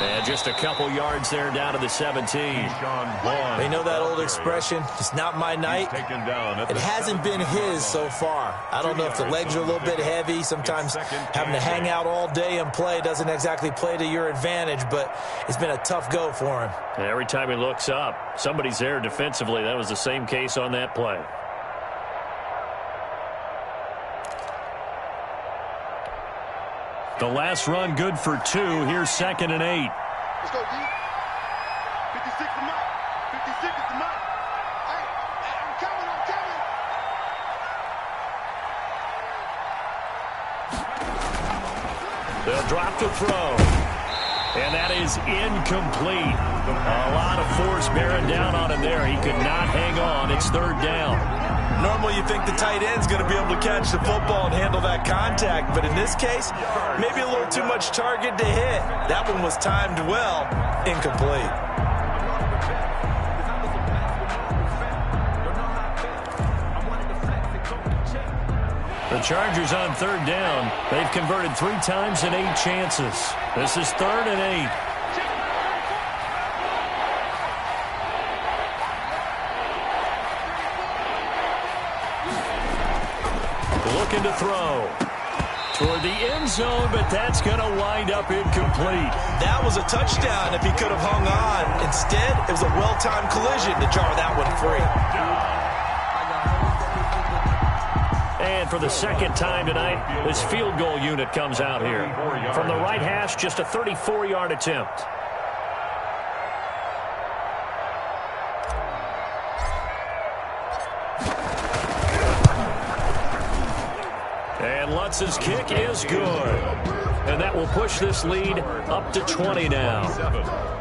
And just a couple yards there down to the 17. They know that old expression, it's not my night. It hasn't been his so far. I don't know if the legs are a little bit heavy. Sometimes having to hang out all day and play doesn't exactly play to your advantage, but it's been a tough go for him. And every time he looks up, somebody's there defensively. That was the same case on that play. The last run good for 2. Here's 2nd and 8. Let's go, D. 56 to Mike. 56 to Mike. Hey, I'm coming. They'll drop to throw. And that is incomplete. A lot of force bearing down on him there. He could not hang on. It's 3rd down. Normally you think the tight end's going to be able to catch the football and handle that contact, but in this case, maybe a little too much target to hit. That one was timed well, incomplete. The Chargers on 3rd down. They've converted 3 times in 8 chances. This is 3rd and 8. Looking to throw toward the end zone, but that's going to wind up incomplete. That was a touchdown if he could have hung on. Instead, it was a well-timed collision to jar that one free. And for the 2nd time tonight, this field goal unit comes out here. From the right hash, just a 34-yard attempt. And Lutz's kick is good. And that will push this lead up to 20 now.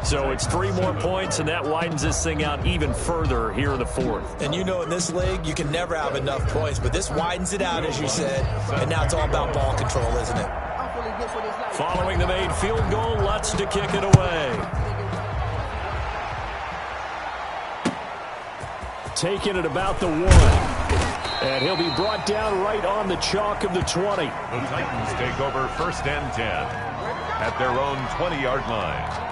So it's 3 more points, and that widens this thing out even further here in the 4th. And you know in this league, you can never have enough points, but this widens it out, as you said, and now it's all about ball control, isn't it? Following the made field goal, Lutz to kick it away. Taking it about the 1. And he'll be brought down right on the chalk of the 20. The Titans take over 1st and 10 at their own 20-yard line.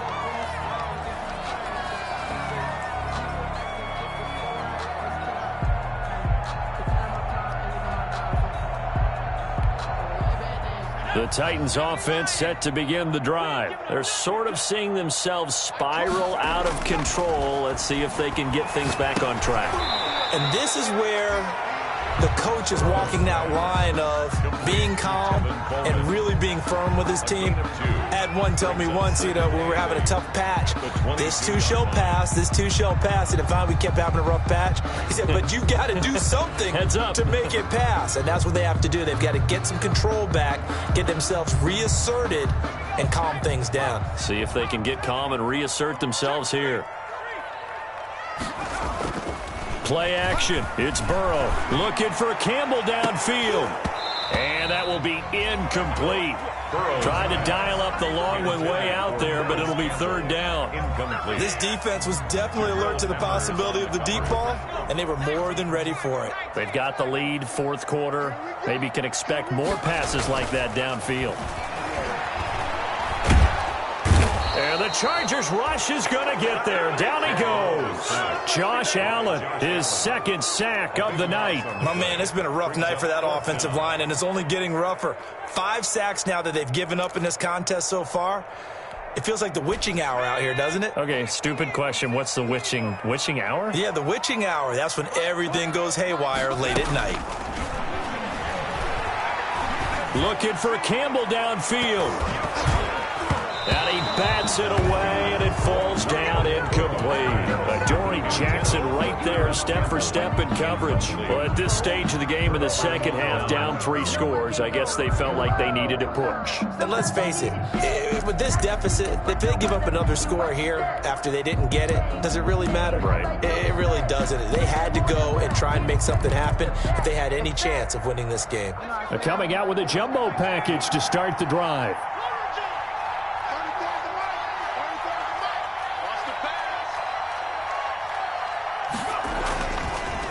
The Titans offense set to begin the drive. They're sort of seeing themselves spiral out of control. Let's see if they can get things back on track. And this is where the coach is walking that line of being calm and really being firm with his team. I had one tell me once, when we were having a tough patch, this too shall pass, this too shall pass. And if we kept having a rough patch, he said, but you've got to do something to make it pass. And that's what they have to do. They've got to get some control back, get themselves reasserted, and calm things down. See if they can get calm and reassert themselves here. Play action. It's Burrow looking for Campbell downfield. And that will be incomplete. Trying to dial up the long one way out there, but it'll be 3rd down. Incomplete. This defense was definitely alert to the possibility of the deep ball, and they were more than ready for it. They've got the lead, 4th quarter. Maybe can expect more passes like that downfield. And the Chargers rush is going to get there. Down he goes. Josh Allen, his 2nd sack of the night. My man, it's been a rough night for that offensive line, and it's only getting rougher. 5 sacks now that they've given up in this contest so far. It feels like the witching hour out here, doesn't it? Okay, stupid question. What's the witching hour? Yeah, the witching hour. That's when everything goes haywire late at night. Looking for Campbell downfield. And he bats it away, and it falls down incomplete. Adoree Jackson right there, step for step in coverage. Well, at this stage of the game in the second half, down 3 scores, I guess they felt like they needed to push. And let's face it, with this deficit, if they give up another score here after they didn't get it, does it really matter? Right. It really doesn't. They had to go and try and make something happen if they had any chance of winning this game. They're coming out with a jumbo package to start the drive.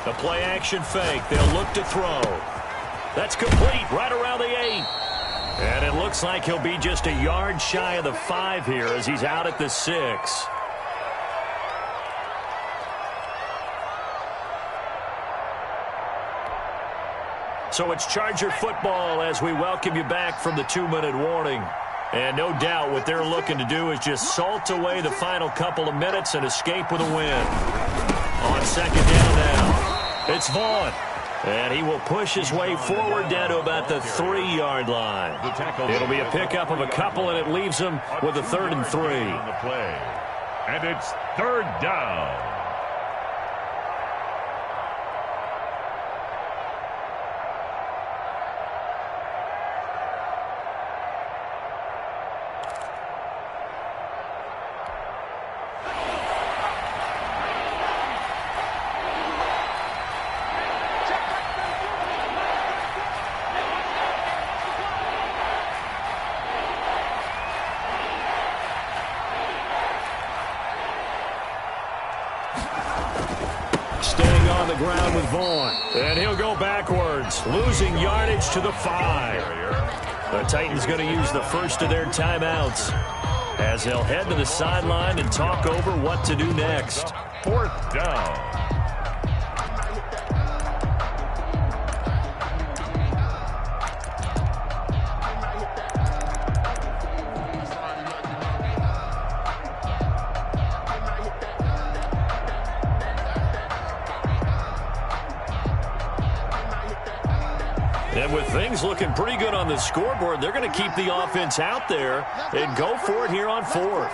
The play action fake. They'll look to throw. That's complete right around the 8. And it looks like he'll be just a yard shy of the 5 here as he's out at the 6. So it's Charger football as we welcome you back from the 2-minute warning. And no doubt what they're looking to do is just salt away the final couple of minutes and escape with a win. On second down now. It's Vaughn, and he will push his way forward down to about the 3-yard line. It'll be a pickup of a couple, and it leaves him with a 3rd and 3. And it's 3rd down. Staying on the ground with Vaughn. And he'll go backwards, losing yardage to the 5. The Titans going to use the first of their timeouts as they'll head to the sideline and talk over what to do next. 4th down. And with things looking pretty good on the scoreboard, they're going to keep the offense out there and go for it here on 4th.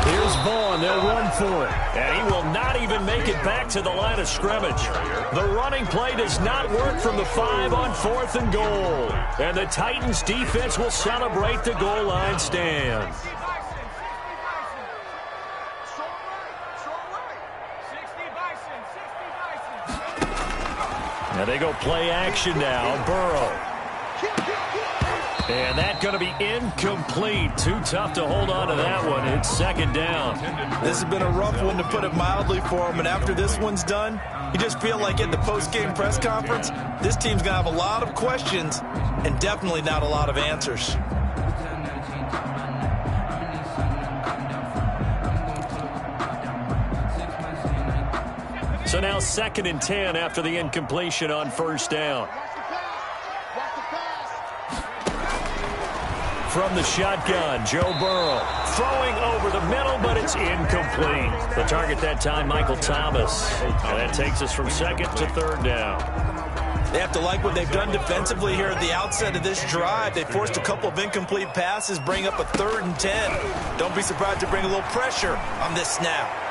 Here's Vaughn. They'll run for it. And he will not even make it back to the line of scrimmage. The running play does not work from the 5 on 4th and goal. And the Titans defense will celebrate the goal line stand. Now they go play action now. Burrow. And that's going to be incomplete. Too tough to hold on to that one. It's 2nd down. This has been a rough one, to put it mildly, for him. And after this one's done, you just feel like at the post-game press conference, this team's going to have a lot of questions and definitely not a lot of answers. So now 2nd and 10 after the incompletion on 1st down. From the shotgun, Joe Burrow throwing over the middle, but it's incomplete. The target that time, Michael Thomas. And that takes us from 2nd to 3rd down. They have to like what they've done defensively here at the outset of this drive. They forced a couple of incomplete passes, bring up a 3rd and 10. Don't be surprised to bring a little pressure on this snap.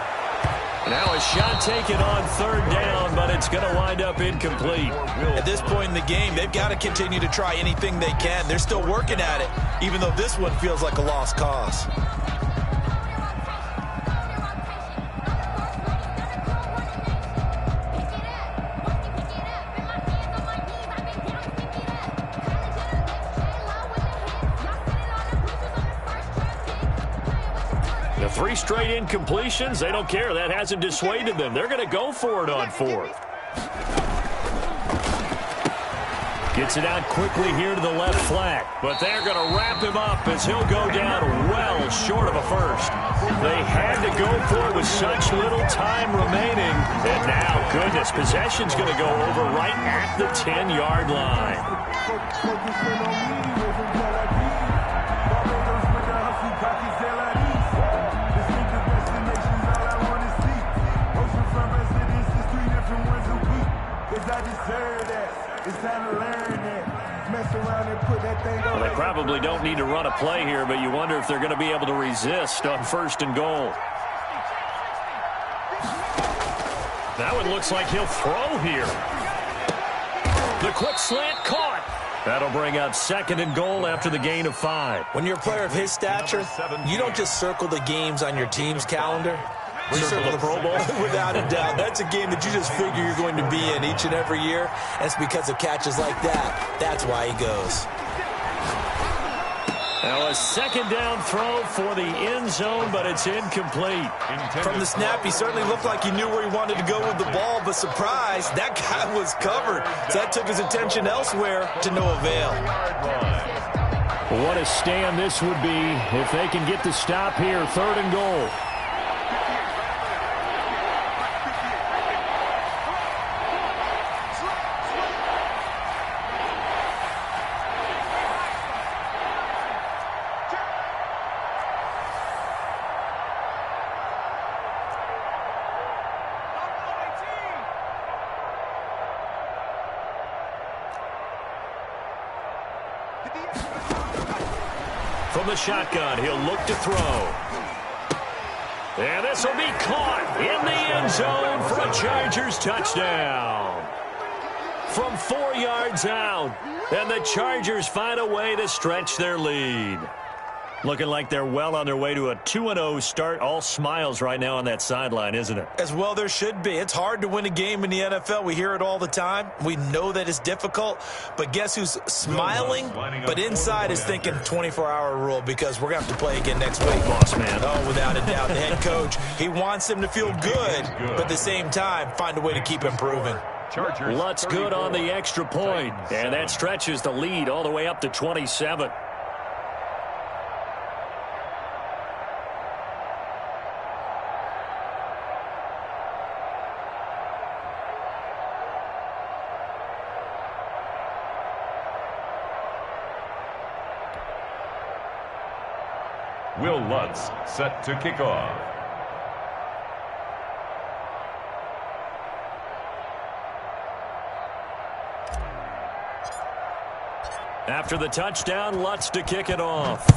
Now a shot taken on 3rd down, but it's going to wind up incomplete. At this point in the game, they've got to continue to try anything they can. They're still working at it, even though this one feels like a lost cause. The 3 straight incompletions, they don't care. That hasn't dissuaded them. They're going to go for it on 4th. Gets it out quickly here to the left flat. But they're going to wrap him up as he'll go down well short of a first. They had to go for it with such little time remaining. And now, goodness, possession's going to go over right at the 10-yard line. Well, they probably don't need to run a play here, but you wonder if they're going to be able to resist on 1st and goal. That one looks like he'll throw here. The quick slant caught. That'll bring up 2nd and goal after the gain of 5. When you're a player of his stature, you don't just circle the games on your team's calendar. You circle the Pro Bowl. Without a doubt. That's a game that you just figure you're going to be in each and every year. That's because of catches like that. That's why he goes. Now a 2nd down throw for the end zone, but it's incomplete. From the snap, he certainly looked like he knew where he wanted to go with the ball, but surprise, that guy was covered. So that took his attention elsewhere to no avail. What a stand this would be if they can get the stop here. 3rd and goal. From the shotgun, he'll look to throw. And this will be caught in the end zone for a Chargers touchdown. From 4 yards out, and the Chargers find a way to stretch their lead. Looking like they're well on their way to a 2-0 start. All smiles right now on that sideline, isn't it? As well there should be. It's hard to win a game in the NFL. We hear it all the time. We know that it's difficult. But guess who's smiling? But inside is thinking 24-hour rule because we're going to have to play again next week. Boss man. Oh, without a doubt. The head coach, he wants him to feel good, but at the same time, find a way to keep improving. Lutz good on the extra point. And that stretches the lead all the way up to 27. Will Lutz set to kick off. After the touchdown, Lutz to kick it off.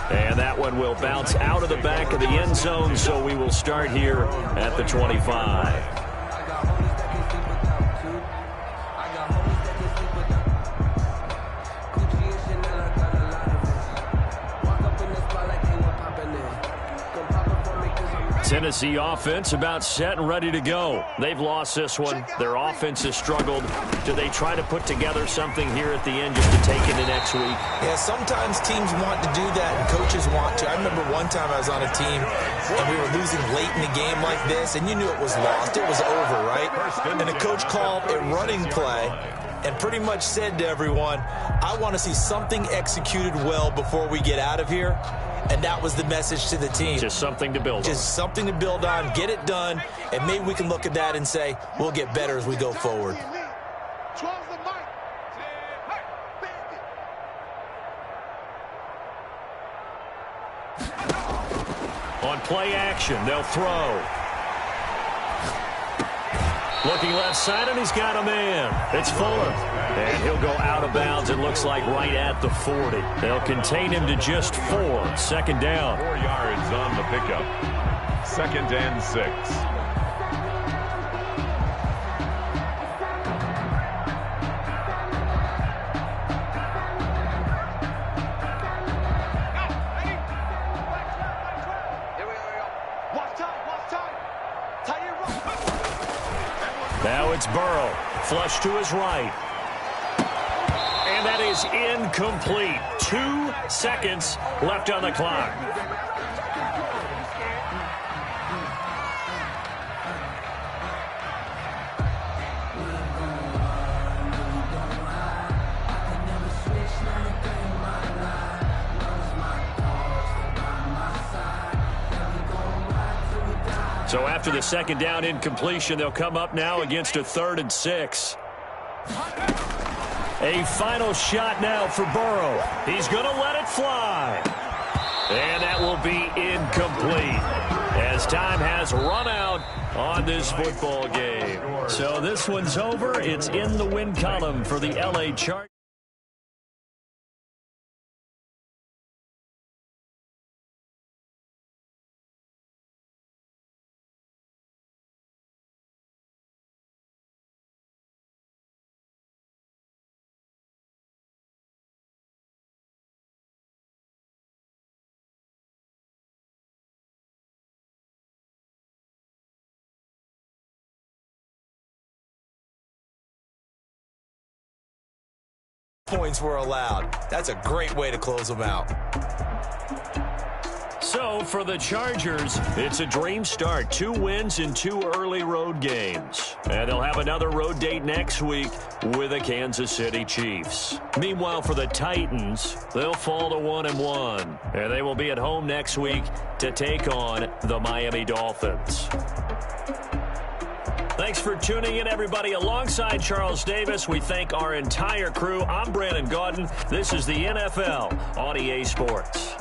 And that one will bounce out of the back of the end zone, so we will start here at the 25. Tennessee offense about set and ready to go. They've lost this one. Their offense has struggled. Do they try to put together something here at the end just to take into next week? Yeah, sometimes teams want to do that and coaches want to. I remember one time I was on a team and we were losing late in the game like this, and you knew it was lost. It was over, right? And the coach called a running play and pretty much said to everyone, I want to see something executed well before we get out of here. And that was the message to the team. Just something to build on. Just something to build on, get it done, and maybe we can look at that and say, we'll get better as we go forward. On play action, they'll throw. Looking left side, and he's got a man. It's Fuller. And he'll go out of bounds, it looks like, right at the 40. They'll contain him to just 4. 2nd down. 4 yards on the pickup. 2nd and 6. Now it's Burrow. Flush to his right. And that is incomplete. 2 seconds left on the clock. So after the 2nd down incompletion, they'll come up now against a 3rd and 6. A final shot now for Burrow. He's going to let it fly. And that will be incomplete. as time has run out on this football game. So this one's over. It's in the win column for the LA Chargers. Points were allowed. That's a great way to close them out. So for the Chargers, it's a dream start. 2 wins in 2 early road games. And they'll have another road date next week with the Kansas City Chiefs. Meanwhile, for the Titans, they'll fall to 1-1. And they will be at home next week to take on the Miami Dolphins. Thanks for tuning in, everybody. Alongside Charles Davis, we thank our entire crew. I'm Brandon Gaudin. This is the NFL on EA Sports.